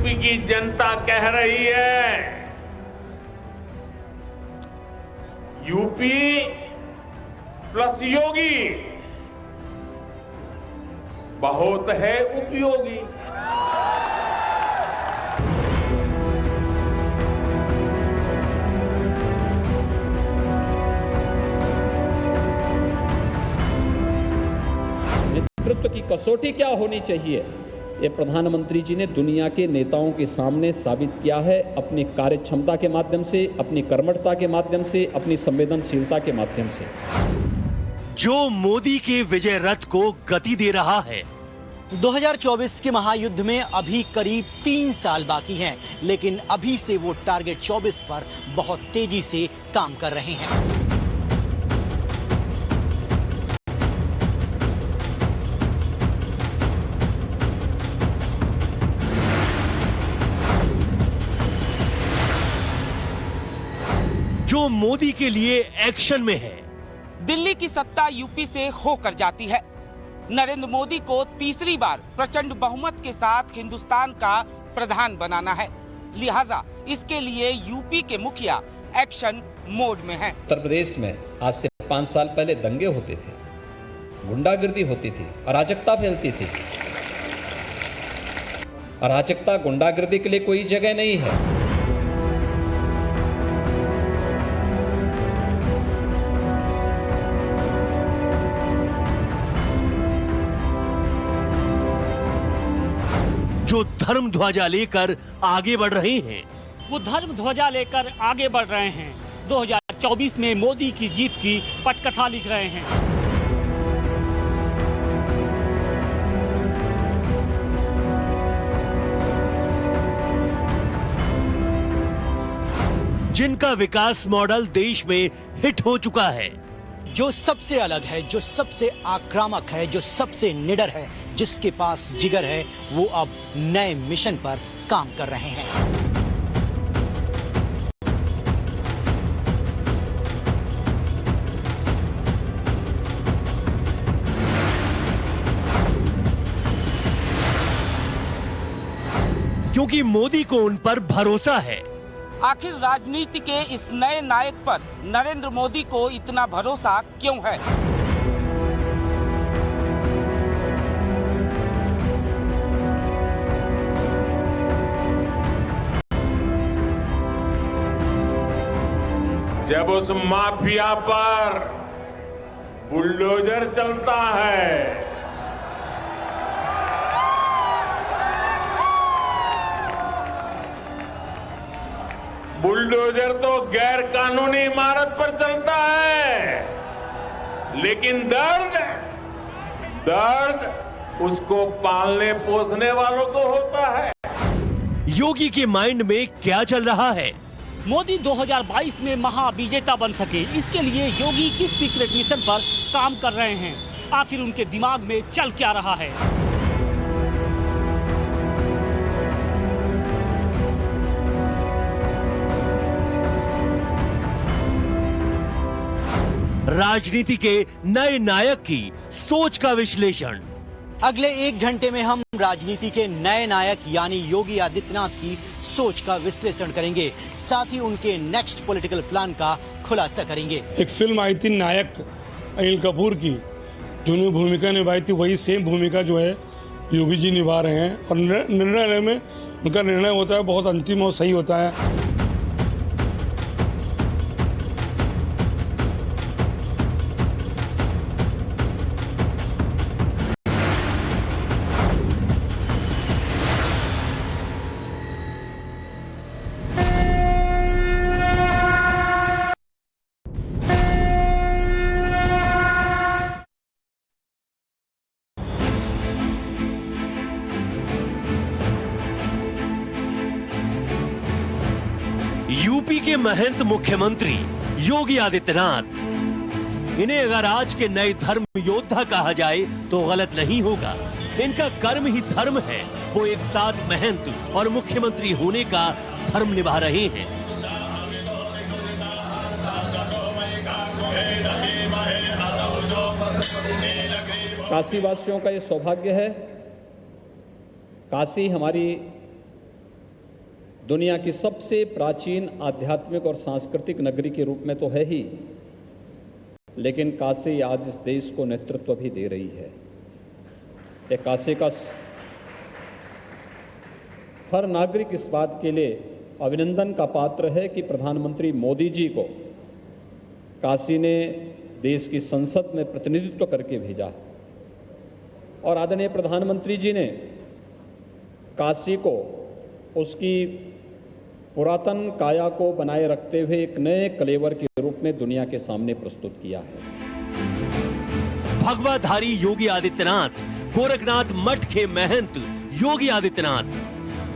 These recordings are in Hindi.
यूपी की जनता कह रही है, यूपी प्लस योगी बहुत है उपयोगी। नेतृत्व की कसौटी क्या होनी चाहिए, ये प्रधानमंत्री जी ने दुनिया के नेताओं के सामने साबित किया है, अपनी कार्य क्षमता के माध्यम से, अपनी कर्मठता के माध्यम से, अपनी संवेदनशीलता के माध्यम से। जो मोदी के विजय रथ को गति दे रहा है। 2024 के महायुद्ध में अभी करीब 3 साल बाकी हैं, लेकिन अभी से वो टारगेट 24 पर बहुत तेजी से काम कर रहे हैं। जो मोदी के लिए एक्शन में है। दिल्ली की सत्ता यूपी से होकर जाती है। नरेंद्र मोदी को तीसरी बार प्रचंड बहुमत के साथ हिंदुस्तान का प्रधान बनाना है, लिहाजा इसके लिए यूपी के मुखिया एक्शन मोड में हैं। उत्तर प्रदेश में आज से 5 साल पहले दंगे होते थे, गुंडागिर्दी होती थी, अराजकता फैलती थी। अराजकता गुंडागिर्दी के लिए कोई जगह नहीं है। जो धर्म ध्वजा लेकर आगे बढ़ रहे हैं, वो धर्म ध्वजा लेकर आगे बढ़ रहे हैं। 2024 में मोदी की जीत की पटकथा लिख रहे हैं। जिनका विकास मॉडल देश में हिट हो चुका है, जो सबसे अलग है, जो सबसे आक्रामक है, जो सबसे निडर है, जिसके पास जिगर है, वो अब नए मिशन पर काम कर रहे हैं। क्योंकि मोदी को उन पर भरोसा है। आखिर राजनीति के इस नए नायक पर नरेंद्र मोदी को इतना भरोसा क्यों है? जब उस माफिया पर बुलडोजर चलता है, बुलडोजर तो गैर कानूनी इमारत पर चलता है, लेकिन दर्द उसको पालने पोसने वालों को होता है। योगी के माइंड में क्या चल रहा है? मोदी 2022 में महाविजेता बन सके, इसके लिए योगी किस सीक्रेट मिशन पर काम कर रहे हैं? आखिर उनके दिमाग में चल क्या रहा है? राजनीति के नए नायक की सोच का विश्लेषण। अगले 1 घंटे में हम राजनीति के नए नायक यानी योगी आदित्यनाथ की सोच का विश्लेषण करेंगे, साथ ही उनके नेक्स्ट पॉलिटिकल प्लान का खुलासा करेंगे। एक फिल्म आई थी नायक, अनिल कपूर की, जो भूमिका निभाई थी, वही सेम भूमिका जो है योगी जी निभा रहे हैं। और निर्णय में उनका निर्णय होता है बहुत अंतिम और सही होता है। यूपी के महंत मुख्यमंत्री योगी आदित्यनाथ, इन्हें अगर आज के नए धर्म योद्धा कहा जाए तो गलत नहीं होगा। इनका कर्म ही धर्म है। वो एक साथ महंत और मुख्यमंत्री होने का धर्म निभा रहे हैं। काशी वासियों का ये सौभाग्य है, काशी हमारी दुनिया की सबसे प्राचीन आध्यात्मिक और सांस्कृतिक नगरी के रूप में तो है ही, लेकिन काशी आज इस देश को नेतृत्व भी दे रही है। ये काशी का हर नागरिक इस बात के लिए अभिनंदन का पात्र है कि प्रधानमंत्री मोदी जी को काशी ने देश की संसद में प्रतिनिधित्व करके भेजा और आदरणीय प्रधानमंत्री जी ने काशी को उसकी पुरातन काया को बनाए रखते हुए एक नए कलेवर के रूप में दुनिया के सामने प्रस्तुत किया है। भगवाधारी योगी आदित्यनाथ, गोरखनाथ मठ के महंत योगी आदित्यनाथ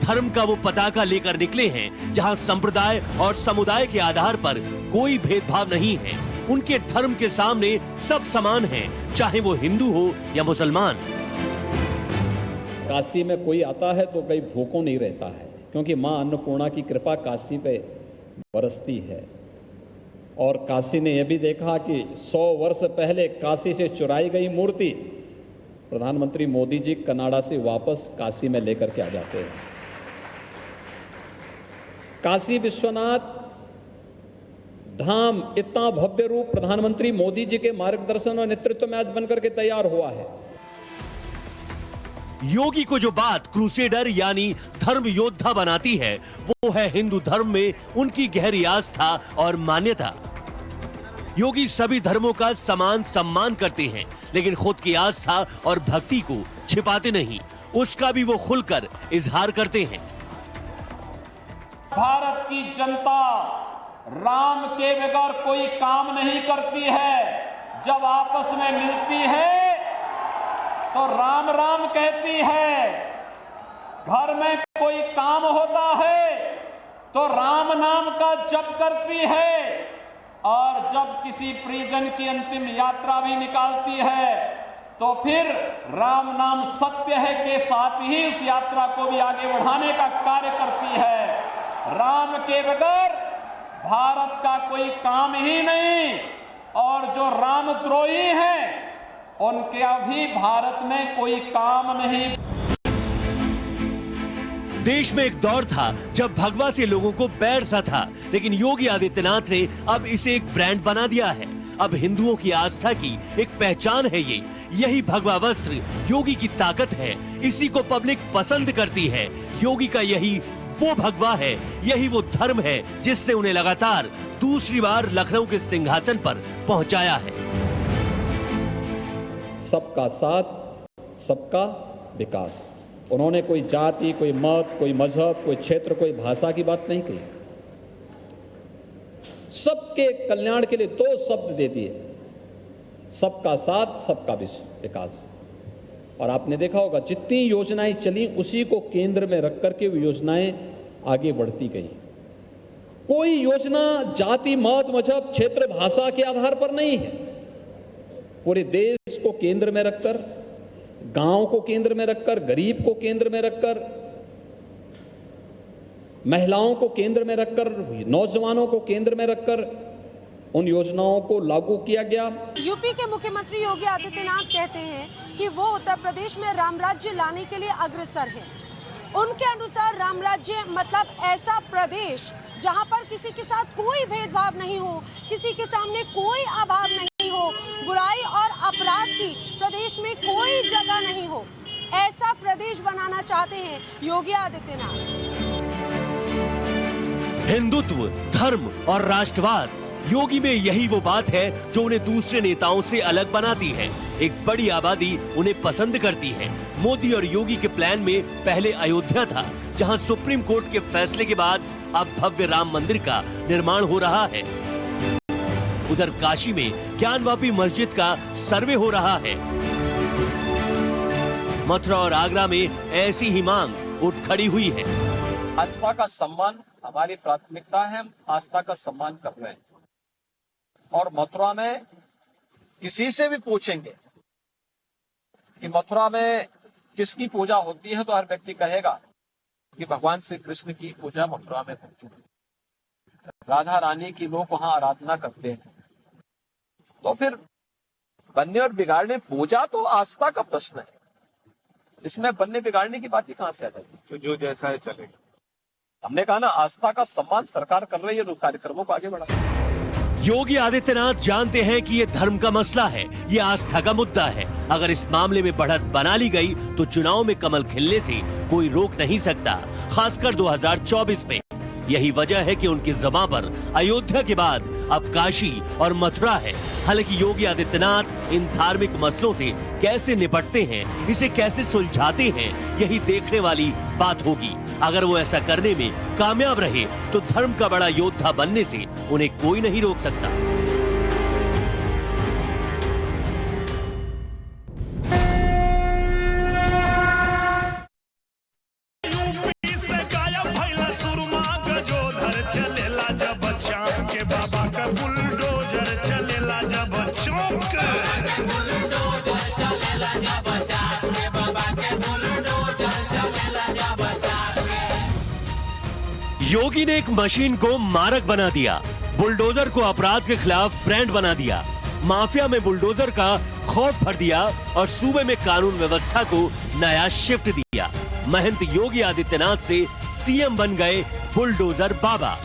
धर्म का वो पताका लेकर निकले हैं जहां संप्रदाय और समुदाय के आधार पर कोई भेदभाव नहीं है। उनके धर्म के सामने सब समान हैं, चाहे वो हिंदू हो या मुसलमान। काशी में कोई आता है तो कहीं भूखों नहीं रहता है, क्योंकि मां अन्नपूर्णा की कृपा काशी पे बरसती है। और काशी ने यह भी देखा कि 100 वर्ष पहले काशी से चुराई गई मूर्ति प्रधानमंत्री मोदी जी कनाडा से वापस काशी में लेकर के आ जाते हैं। काशी विश्वनाथ धाम इतना भव्य रूप प्रधानमंत्री मोदी जी के मार्गदर्शन और नेतृत्व में आज बनकर के तैयार हुआ है। योगी को जो बात क्रूसेडर यानी धर्म योद्धा बनाती है वो है हिंदू धर्म में उनकी गहरी आस्था और मान्यता। योगी सभी धर्मों का समान सम्मान करते हैं, लेकिन खुद की आस्था और भक्ति को छिपाते नहीं, उसका भी वो खुलकर इजहार करते हैं। भारत की जनता राम के बगैर कोई काम नहीं करती है। जब आपस में मिलती है तो राम राम कहती है। घर में कोई काम होता है तो राम नाम का जप करती है, और जब किसी परिजन की अंतिम यात्रा भी निकालती है तो फिर राम नाम सत्य है के साथ ही उस यात्रा को भी आगे बढ़ाने का कार्य करती है। राम के बगैर भारत का कोई काम ही नहीं, और जो रामद्रोही हैं उनके अभी भारत में कोई काम नहीं। देश में एक दौर था जब भगवा से लोगों को बैर सा था, लेकिन योगी आदित्यनाथ ने अब इसे एक ब्रांड बना दिया है। अब हिंदुओं की आस्था की एक पहचान है ये। यही भगवा वस्त्र योगी की ताकत है, इसी को पब्लिक पसंद करती है। योगी का यही वो भगवा है, यही वो धर्म है जिससे उन्हें लगातार दूसरी बार लखनऊ के सिंहासन पर पहुंचाया है। सबका साथ, सबका विकास। उन्होंने कोई जाति, कोई मत, कोई मजहब, कोई क्षेत्र, कोई भाषा की बात नहीं कही। सबके कल्याण के लिए 2 शब्द दे दिए, सबका साथ, सबका विकास। और आपने देखा होगा जितनी योजनाएं चली उसी को केंद्र में रख करके वो योजनाएं आगे बढ़ती गई। कोई योजना जाति, मत, मजहब, क्षेत्र, भाषा के आधार पर नहीं है। पूरे देश को केंद्र में रखकर, गांव को केंद्र में रखकर, गरीब को केंद्र में रखकर, महिलाओं को केंद्र में रखकर, नौजवानों को केंद्र में रखकर उन योजनाओं को लागू किया गया। यूपी के मुख्यमंत्री योगी आदित्यनाथ कहते हैं कि वो उत्तर प्रदेश में राम राज्य लाने के लिए अग्रसर हैं। उनके अनुसार राम राज्य मतलब ऐसा प्रदेश जहां पर किसी के साथ कोई भेदभाव नहीं हो, किसी के सामने कोई अभाव नहीं हो, बुराई और अपराध की प्रदेश में कोई जगह नहीं हो। ऐसा प्रदेश बनाना चाहते हैं योगी आदित्यनाथ। हिंदुत्व, धर्म और राष्ट्रवाद, योगी में यही वो बात है जो उन्हें दूसरे नेताओं से अलग बनाती है। एक बड़ी आबादी उन्हें पसंद करती है। मोदी और योगी के प्लान में पहले अयोध्या था, जहां सुप्रीम कोर्ट के फैसले के बाद अब भव्य राम मंदिर का निर्माण हो रहा है। उधर काशी में ज्ञानवापी मस्जिद का सर्वे हो रहा है। मथुरा और आगरा में ऐसी ही मांग उठ खड़ी हुई है। आस्था का सम्मान हमारी प्राथमिकता है, हम आस्था का सम्मान कर रहे हैं। और मथुरा में किसी से भी पूछेंगे कि मथुरा में किसकी पूजा होती है, तो हर व्यक्ति कहेगा कि भगवान श्री कृष्ण की पूजा मथुरा में होती है। राधा रानी की लोग वहां आराधना करते हैं। तो फिर बनने और बिगाड़ने, पूजा तो आस्था का प्रश्न है, इसमें बनने बिगाड़ने की बात ही कहां से आ जाती है। तो जो जैसा है चलेगा। हमने कहा ना, आस्था का सम्मान सरकार कर रही है तो कार्यक्रमों को आगे बढ़ा। योगी आदित्यनाथ जानते हैं कि ये धर्म का मसला है, ये आस्था का मुद्दा है। अगर इस मामले में बढ़त बना ली गई तो चुनाव में कमल खिलने से कोई रोक नहीं सकता, खासकर 2024 में। यही वजह है कि उनकी ज़बां पर अयोध्या के बाद अब काशी और मथुरा है। हालांकि योगी आदित्यनाथ इन धार्मिक मसलों से कैसे निपटते हैं, इसे कैसे सुलझाते हैं, यही देखने वाली बात होगी। अगर वो ऐसा करने में कामयाब रहे तो धर्म का बड़ा योद्धा बनने से उन्हें कोई नहीं रोक सकता। योगी ने एक मशीन को मारक बना दिया, बुलडोजर को अपराध के खिलाफ ब्रांड बना दिया, माफिया में बुलडोजर का खौफ भर दिया और सूबे में कानून व्यवस्था को नया शिफ्ट दिया। महंत योगी आदित्यनाथ से सीएम बन गए बुलडोजर बाबा।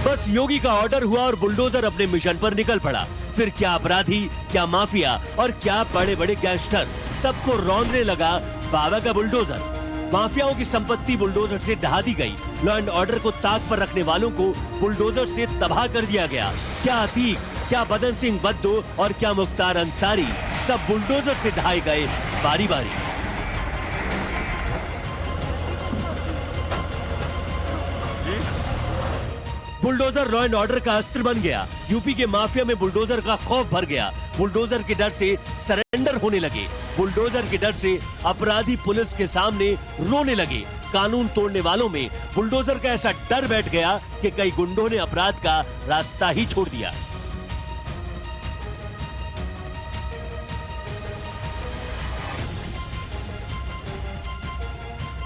बस योगी का ऑर्डर हुआ और बुलडोजर अपने मिशन पर निकल पड़ा। फिर क्या अपराधी, क्या माफिया और क्या बड़े बड़े गैंगस्टर, सबको रौंदने लगा बाबा का बुलडोजर। माफियाओं की संपत्ति बुलडोजर से ढहा दी गई, लॉ एंड ऑर्डर को ताक पर रखने वालों को बुलडोजर से तबाह कर दिया गया। क्या अतीक, क्या बदन सिंह बद्दो और क्या मुख्तार अंसारी, सब बुलडोजर से ढहाए गए बारी बारी। बुलडोजर लॉ एंड ऑर्डर का अस्त्र बन गया। यूपी के माफिया में बुलडोजर का खौफ भर गया। बुलडोजर के डर से सरेंडर होने लगे। बुलडोजर के डर से अपराधी पुलिस के सामने रोने लगे। कानून तोड़ने वालों में बुलडोजर का ऐसा डर बैठ गया कि कई गुंडों ने अपराध का रास्ता ही छोड़ दिया।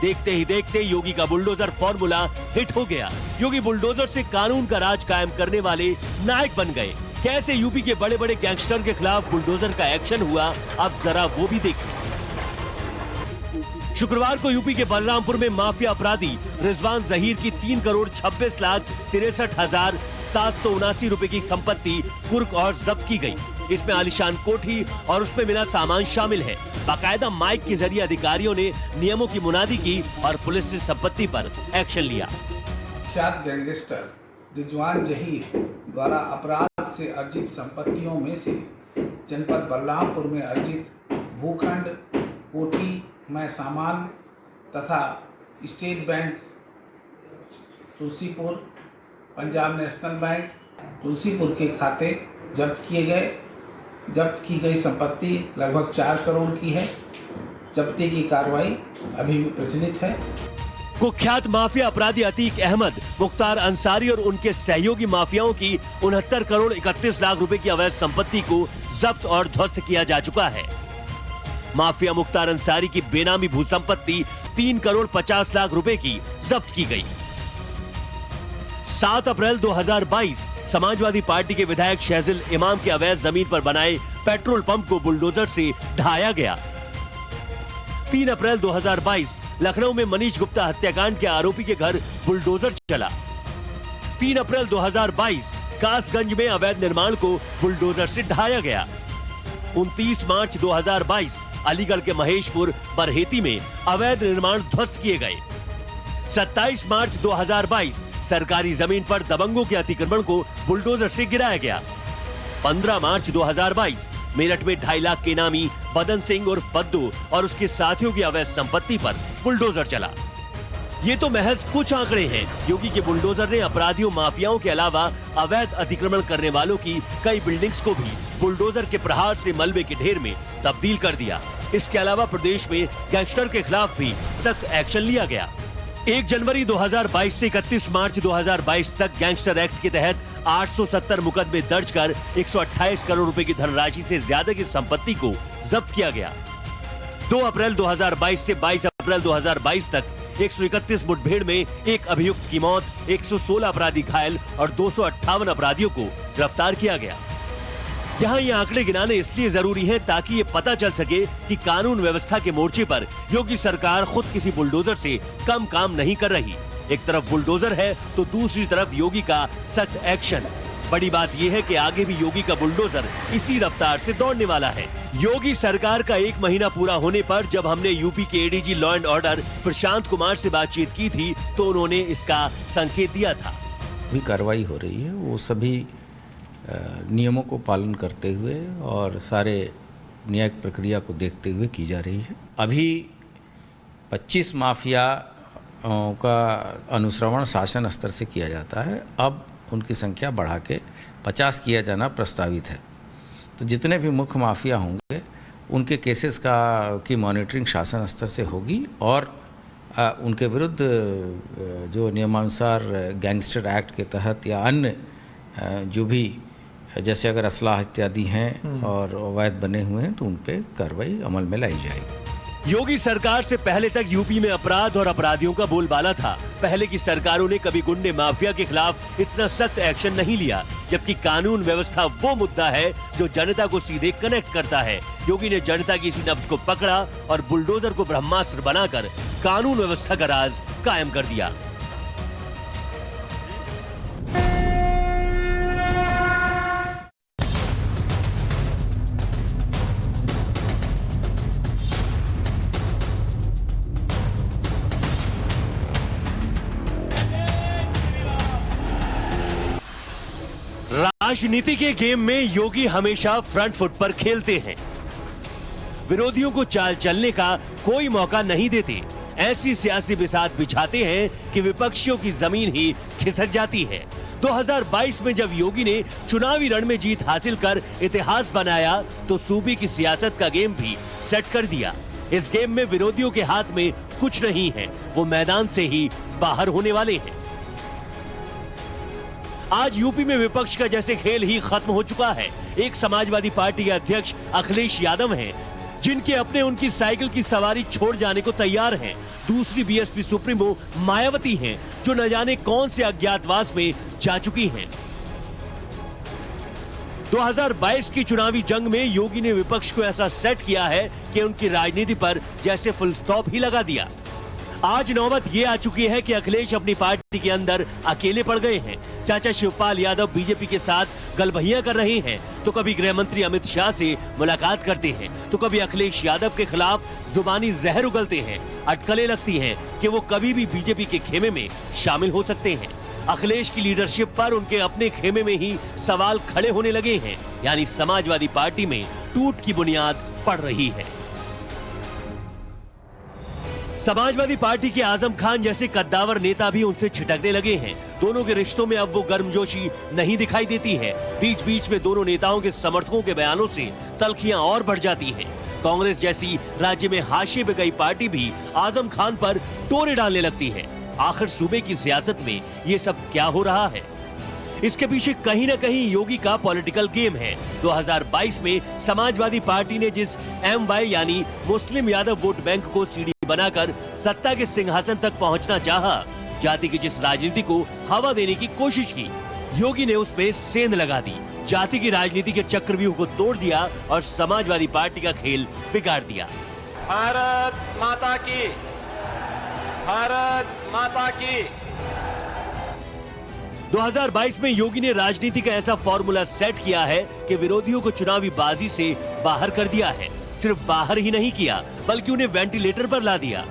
देखते ही देखते योगी का बुलडोजर फॉर्मूला हिट हो गया। योगी बुलडोजर से कानून का राज कायम करने वाले नायक बन गए। कैसे यूपी के बड़े बड़े गैंगस्टर के खिलाफ बुलडोजर का एक्शन हुआ, अब जरा वो भी देखिए। शुक्रवार को यूपी के बलरामपुर में माफिया अपराधी रिजवान जहीर की 3,26,63,779 रुपए की संपत्ति कुर्क और जब्त की गई। इसमें आलीशान कोठी और उसमें मिला सामान शामिल है। बाकायदा माइक के जरिए अधिकारियों ने नियमों की मुनादी की और पुलिस ने संपत्ति पर एक्शन लिया। ख्यात गैंगस्टर रिजवान जहीर द्वारा अपराध से अर्जित संपत्तियों में से जनपद बलरामपुर में अर्जित भूखंड, कोठी में सामान तथा state bank Tulsipur, Punjab national bank Tulsipur के खाते जब्त किए गए। जब्त की गई संपत्ति लगभग 4 करोड़ की है। जब्ती की कार्रवाई अभी भी प्रचलित है। कुख्यात माफिया अपराधी अतीक अहमद, मुख्तार अंसारी और उनके सहयोगी माफियाओं की 69 करोड़ 31 लाख रुपए की अवैध संपत्ति को जब्त और ध्वस्त किया जा चुका है। माफिया मुख्तार अंसारी की बेनामी भू संपत्ति 3 करोड़ 50 लाख रुपए की जब्त की गई। 7 अप्रैल 2022 समाजवादी पार्टी के विधायक शहजिल इमाम के अवैध जमीन पर बनाए पेट्रोल पंप को बुलडोजर से ढहाया गया। 3 अप्रैल 2022 लखनऊ में मनीष गुप्ता हत्याकांड के आरोपी के घर बुलडोजर चला। 3 अप्रैल 2022 कासगंज में अवैध निर्माण को बुलडोजर से ढहाया गया। 29 मार्च 2022 अलीगढ़ के महेशपुर बरहेती में अवैध निर्माण ध्वस्त किए गए। 27 मार्च 2022 सरकारी जमीन पर दबंगों के अतिक्रमण को बुलडोजर से गिराया गया। 15 मार्च 2022 मेरठ में 2.5 लाख के नामी बदन सिंह उर्फ बद्दू और उसके साथियों की अवैध संपत्ति पर बुलडोजर चला। ये तो महज कुछ आंकड़े हैं। योगी के बुलडोजर ने अपराधियों, माफियाओं के अलावा अवैध अतिक्रमण करने वालों की कई बिल्डिंग्स को भी बुलडोजर के प्रहार से मलबे के ढेर में तब्दील कर दिया। इसके अलावा प्रदेश में गैंगस्टर के खिलाफ भी सख्त एक्शन लिया गया। 1 जनवरी 2022 से 31 मार्च 2022 तक गैंगस्टर एक्ट के तहत 870 मुकदमे दर्ज कर 128 करोड़ रुपए की धनराशि से ज्यादा की संपत्ति को जब्त किया गया। 2 अप्रैल 2022 से 22 अप्रैल 2022 तक 131 मुठभेड़ में एक अभियुक्त की मौत, 116 अपराधी घायल और 258 अपराधियों को गिरफ्तार किया गया। यहाँ ये आंकड़े गिनाने इसलिए जरूरी हैं ताकि ये पता चल सके कि कानून व्यवस्था के मोर्चे पर योगी सरकार खुद किसी बुलडोजर से कम काम नहीं कर रही। एक तरफ बुलडोजर है तो दूसरी तरफ योगी का सख्त एक्शन। बड़ी बात यह है कि आगे भी योगी का बुलडोजर इसी रफ्तार से दौड़ने वाला है। योगी सरकार का 1 महीना पूरा होने पर जब हमने यूपी के ADG law and order Prashant Kumar से बातचीत की थी तो उन्होंने इसका संकेत दिया था। भी कार्रवाई हो रही है, वो सभी नियमों को पालन करते हुए और सारे न्यायिक प्रक्रिया को देखते हुए की जा रही है। अभी 25 माफिया का अनुश्रवण शासन स्तर से किया जाता है, अब उनकी संख्या बढ़ा के 50 किया जाना प्रस्तावित है। तो जितने भी मुख्य माफिया होंगे उनके केसेस की मॉनिटरिंग शासन स्तर से होगी और उनके विरुद्ध जो नियमानुसार गैंगस्टर एक्ट के तहत या अन्य जो भी जैसे अगर असलाह इत्यादि हैं और अवैध बने हुए हैं तो उन पे कार्रवाई अमल में लाई जाएगी। योगी सरकार से पहले तक यूपी में अपराध और अपराधियों का बोलबाला था। पहले की सरकारों ने कभी गुंडे माफिया के खिलाफ इतना सख्त एक्शन नहीं लिया, जबकि कानून व्यवस्था वो मुद्दा है जो जनता को सीधे कनेक्ट करता है। योगी ने जनता की इसी नब्ज को पकड़ा और बुलडोजर को ब्रह्मास्त्र बनाकर कानून व्यवस्था का राज कायम कर दिया। राजनीति के गेम में योगी हमेशा फ्रंट फुट पर खेलते हैं। विरोधियों को चाल चलने का कोई मौका नहीं देते। ऐसी सियासी बिसात बिछाते हैं कि विपक्षियों की जमीन ही खिसक जाती है। 2022 में जब योगी ने चुनावी रण में जीत हासिल कर इतिहास बनाया तो सूबे की सियासत का गेम भी सेट कर दिया। इस गेम में विरोधियों के हाथ में कुछ नहीं है, वो मैदान से ही बाहर होने वाले हैं। आज यूपी में विपक्ष का जैसे खेल ही खत्म हो चुका है। एक समाजवादी पार्टी के अध्यक्ष अखिलेश यादव हैं, जिनके अपने उनकी साइकिल की सवारी छोड़ जाने को तैयार हैं। दूसरी बीएसपी सुप्रीमो मायावती हैं, जो न जाने कौन से अज्ञातवास में जा चुकी हैं। 2022 की चुनावी जंग में योगी ने विपक्ष को ऐसा सेट किया है कि उनकी राजनीति पर जैसे फुल स्टॉप ही लगा दिया। आज नौबत ये आ चुकी है कि अखिलेश अपनी पार्टी के अंदर अकेले पड़ गए हैं। चाचा शिवपाल यादव बीजेपी के साथ गलबहिया कर रहे हैं, तो कभी गृह मंत्री अमित शाह से मुलाकात करते हैं, तो कभी अखिलेश यादव के खिलाफ जुबानी जहर उगलते हैं। अटकलें लगती हैं कि वो कभी भी बीजेपी के खेमे में शामिल हो सकते हैं। अखिलेश की लीडरशिप पर उनके अपने खेमे में ही सवाल खड़े होने लगे हैं, यानी समाजवादी पार्टी में टूट की बुनियाद पड़ रही है। समाजवादी पार्टी के आजम खान जैसे कद्दावर नेता भी उनसे छिटकने लगे हैं। दोनों के रिश्तों में अब वो गर्मजोशी नहीं दिखाई देती है। बीच बीच में दोनों नेताओं के समर्थकों के बयानों से तल्खियां और बढ़ जाती हैं। कांग्रेस जैसी राज्य में हाशिए पे गई पार्टी भी आजम खान पर टोरे डालने लगती है। आखिर सूबे की सियासत में ये सब क्या हो रहा है? इसके पीछे कहीं न कहीं योगी का पॉलिटिकल गेम है। 2022 में समाजवादी पार्टी ने जिस MY यानी मुस्लिम यादव वोट बैंक को सीढ़ी बनाकर सत्ता के सिंहासन तक पहुंचना चाहा, जाति की जिस राजनीति को हवा देने की कोशिश की, योगी ने उस पे सेंध लगा दी। जाति की राजनीति के चक्रव्यूह को तोड़ दिया और समाजवादी पार्टी का खेल बिगाड़ दिया। भारत माता की, भारत माता की। 2022 में योगी ने राजनीति का ऐसा फॉर्मूला सेट किया है कि विरोधियों को चुनावी बाजी से बाहर कर दिया है। सिर्फ बाहर ही नहीं किया, बल्कि उन्हें वेंटिलेटर पर ला दिया।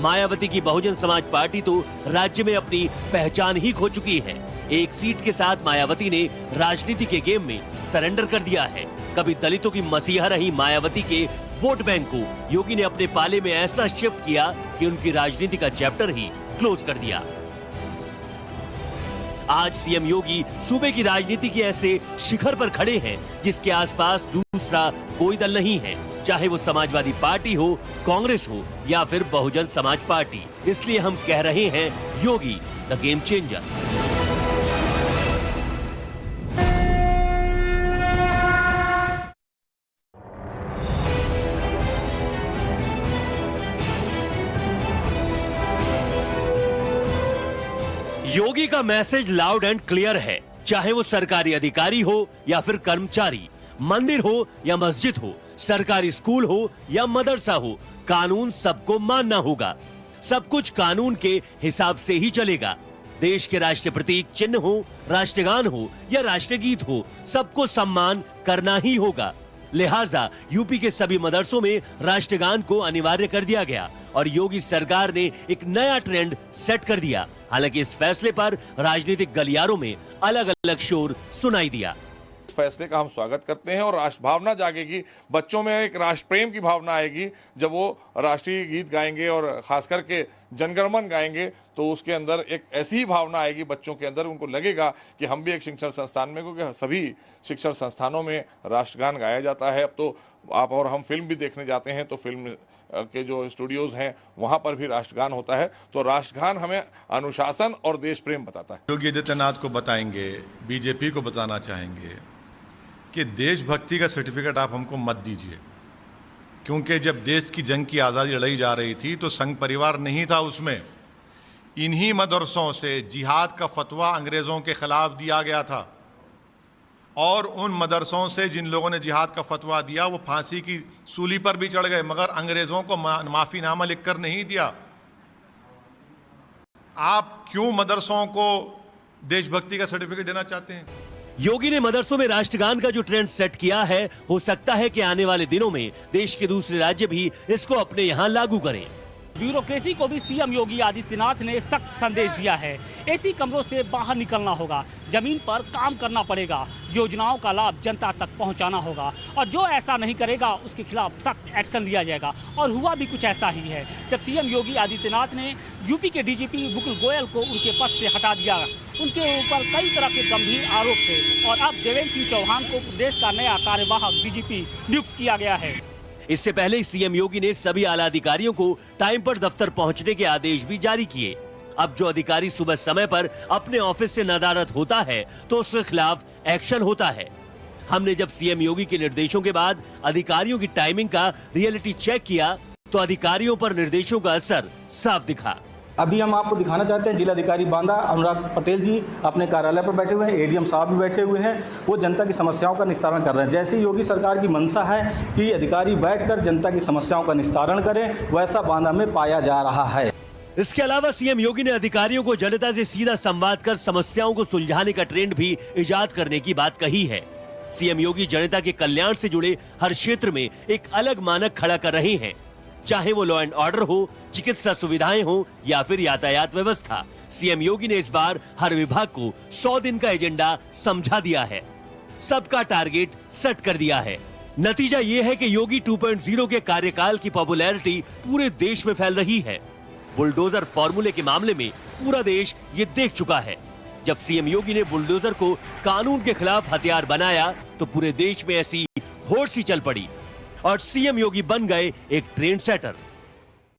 मायावती की बहुजन समाज पार्टी तो राज्य में अपनी पहचान ही खो चुकी है। एक सीट के साथ मायावती ने राजनीति के गेम में सरेंडर कर दिया है। कभी दलितों की मसीहा रही मायावती के वोट बैंक को योगी ने अपने पाले में ऐसा शिफ्ट किया कि उनकी राजनीति का चैप्टर ही क्लोज कर दिया। आज सीएम योगी सूबे की राजनीति के ऐसे शिखर पर खड़े हैं जिसके आसपास दूसरा कोई दल नहीं है, चाहे वो समाजवादी पार्टी हो, कांग्रेस हो या फिर बहुजन समाज पार्टी। इसलिए हम कह रहे हैं योगी द गेम चेंजर। योगी का मैसेज लाउड एंड क्लियर है। चाहे वो सरकारी अधिकारी हो या फिर कर्मचारी, मंदिर हो या मस्जिद हो, सरकारी स्कूल हो या मदरसा हो, कानून सबको मानना होगा। सब कुछ कानून के हिसाब से ही चलेगा। देश के राष्ट्रीय प्रतीक चिन्ह हो, राष्ट्रगान हो या राष्ट्रगीत हो, सबको सम्मान करना ही होगा। लिहाजा यूपी के सभी मदरसों में राष्ट्रगान को अनिवार्य कर दिया गया और योगी सरकार ने एक नया ट्रेंड सेट कर दिया। हालांकि इस फैसले पर राजनीतिक गलियारों में अलग अलग शोर सुनाई दिया। इस फैसले का हम स्वागत करते हैं और राष्ट्र भावना जागेगी, बच्चों में एक राष्ट्र प्रेम की भावना आएगी जब वो राष्ट्रीय गीत गाएंगे और खास करके जनगणमन गाएंगे तो उसके अंदर एक ऐसी ही भावना आएगी बच्चों के अंदर, उनको लगेगा कि हम भी एक शिक्षण संस्थान में, क्योंकि सभी शिक्षण संस्थानों में राष्ट्रगान गाया जाता है। अब तो आप और हम फिल्म भी देखने जाते हैं तो फिल्म के जो स्टूडियोज हैं वहां पर भी राष्ट्रगान होता है। तो राष्ट्रगान हमें अनुशासन और देश प्रेम बताता है। योगी आदित्यनाथ को बताएंगे, बीजेपी को बताना चाहेंगे कि देशभक्ति का सर्टिफिकेट आप हमको मत दीजिए, क्योंकि जब देश की जंग की आज़ादी लड़ाई जा रही थी तो संघ परिवार नहीं था उसमें। इन्हीं मदरसों से जिहाद का फतवा अंग्रेज़ों के खिलाफ दिया गया था और उन मदरसों से जिन लोगों ने जिहाद का फतवा दिया वो फांसी की सूली पर भी चढ़ गए, मगर अंग्रेज़ों को माफ़ीनामा लिखकर नहीं दिया। आप क्यों मदरसों को देशभक्ति का सर्टिफिकेट देना चाहते हैं? योगी ने मदरसों में राष्ट्रगान का जो ट्रेंड सेट किया है, हो सकता है कि आने वाले दिनों में देश के दूसरे राज्य भी इसको अपने यहाँ लागू करें। ब्यूरोक्रेसी को भी सीएम योगी आदित्यनाथ ने सख्त संदेश दिया है। एसी कमरों से बाहर निकलना होगा, जमीन पर काम करना पड़ेगा, योजनाओं का लाभ जनता तक पहुंचाना होगा और जो ऐसा नहीं करेगा उसके खिलाफ सख्त एक्शन लिया जाएगा। और हुआ भी कुछ ऐसा ही है जब सीएम योगी आदित्यनाथ ने यूपी के डीजीपी मुकुल गोयल को उनके पद से हटा दिया। उनके ऊपर कई तरह के गंभीर आरोप थे और अब देवेंद्र सिंह चौहान को प्रदेश का नया कार्यवाहक डीजीपी नियुक्त किया गया है। इससे पहले सीएम योगी ने सभी आला अधिकारियों को टाइम पर दफ्तर पहुंचने के आदेश भी जारी किए। अब जो अधिकारी सुबह समय पर अपने ऑफिस से नदारद होता है तो उसके खिलाफ एक्शन होता है। हमने जब सीएम योगी के निर्देशों के बाद अधिकारियों की टाइमिंग का रियलिटी चेक किया तो अधिकारियों पर निर्देशों का असर साफ दिखा। अभी हम आपको दिखाना चाहते हैं, जिलाधिकारी बांदा अनुराग पटेल जी अपने कार्यालय पर बैठे हुए हैं, एडीएम साहब भी बैठे हुए हैं, वो जनता की समस्याओं का निस्तारण कर रहे हैं। जैसे योगी सरकार की मंशा है कि अधिकारी बैठकर जनता की समस्याओं का निस्तारण करें, वैसा बांदा में पाया जा रहा है। इसके अलावा सीएम योगी ने अधिकारियों को जनता से सीधा संवाद कर समस्याओं को सुलझाने का ट्रेंड भी इजाद करने की बात कही है। सीएम योगी जनता के कल्याण से जुड़े हर क्षेत्र में एक अलग मानक खड़ा कर रहे हैं, चाहे वो लॉ एंड ऑर्डर हो, चिकित्सा सुविधाएं हो या फिर यातायात व्यवस्था। सीएम योगी ने इस बार हर विभाग को 100 दिन का एजेंडा समझा दिया है, सबका टारगेट सेट कर दिया है। नतीजा ये है कि योगी 2.0 के कार्यकाल की पॉपुलैरिटी पूरे देश में फैल रही है। बुलडोजर फॉर्मूले के मामले में पूरा देश ये देख चुका है। जब सीएम योगी ने बुलडोजर को कानून के खिलाफ हथियार बनाया तो पूरे देश में ऐसी होड़ सी चल पड़ी और सीएम योगी बन गए एक ट्रेंड सेटर।